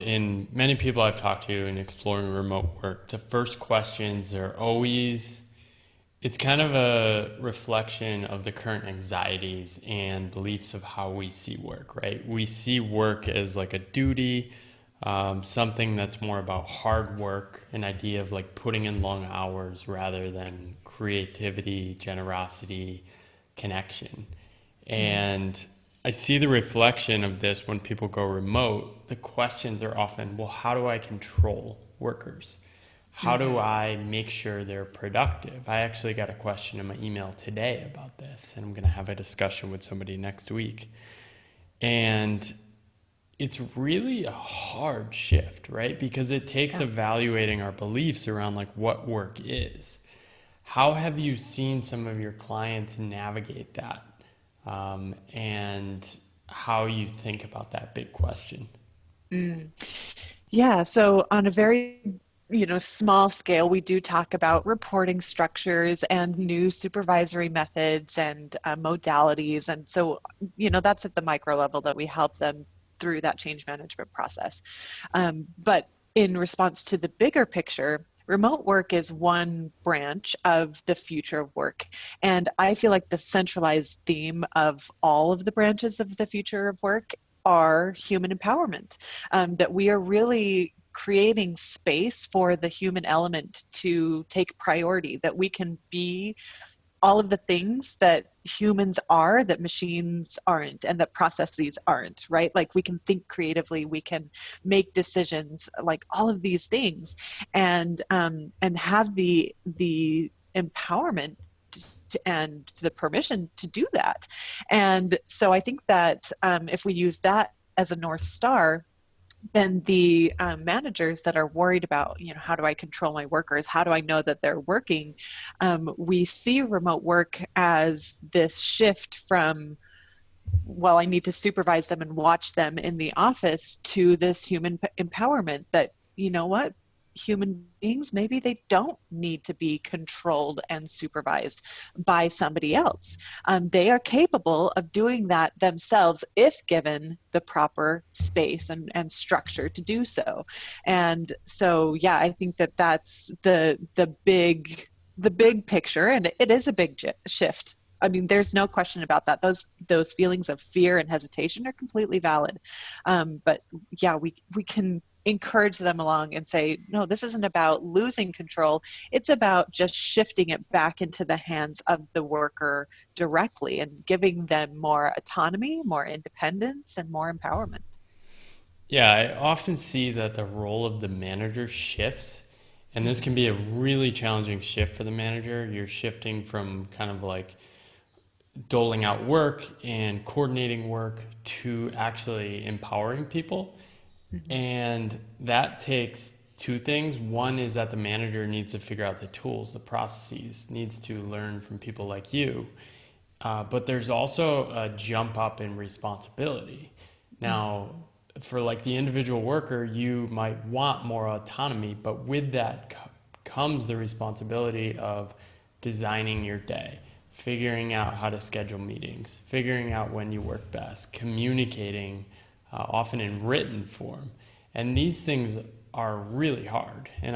In many people I've talked to in exploring remote work, the first questions are always, it's kind of a reflection of the current anxieties and beliefs of how we see work, right? We see work as like a duty, something that's more about hard work, an idea of like putting in long hours rather than creativity, generosity, connection. And I see the reflection of this when people go remote. The questions are often, well, how do I control workers? How do Mm-hmm. I make sure they're productive? I actually got a question in my email today about this, and I'm going to have a discussion with somebody next week. And it's really a hard shift, right? Because it takes Yeah. evaluating our beliefs around like what work is. How have you seen some of your clients navigate that? And how you think about that big question? Mm. Yeah. So on a very, small scale, we do talk about reporting structures and new supervisory methods and modalities. And so, that's at the micro level that we help them through that change management process. But in response to the bigger picture, remote work is one branch of the future of work. And I feel like the centralized theme of all of the branches of the future of work are human empowerment, that we are really creating space for the human element to take priority, that we can be all of the things that humans are that machines aren't and that processes aren't, right? Like we can think creatively, we can make decisions, like all of these things, and have the empowerment and the permission to do that. And so I think that if we use that as a north star, then the managers that are worried about, how do I control my workers? How do I know that they're working? We see remote work as this shift from, well, I need to supervise them and watch them in the office, to this human empowerment that, what? Human beings, maybe they don't need to be controlled and supervised by somebody else. They are capable of doing that themselves if given the proper space and structure to do so. And so, yeah, I think that that's the big picture, and it is a big shift. I mean, there's no question about that. Those feelings of fear and hesitation are completely valid. But yeah, we can encourage them along and say, no, this isn't about losing control. It's about just shifting it back into the hands of the worker directly and giving them more autonomy, more independence, and more empowerment. Yeah, I often see that the role of the manager shifts, and this can Mm-hmm. be a really challenging shift for the manager. You're shifting from kind of like doling out work and coordinating work to actually empowering people. Mm-hmm. And that takes two things. One is that the manager needs to figure out the tools, the processes, needs to learn from people like you. But there's also a jump up in responsibility. Mm-hmm. Now, for like the individual worker, you might want more autonomy, but with that comes the responsibility of designing your day, figuring out how to schedule meetings, figuring out when you work best, communicating, often in written form. And these things are really hard. And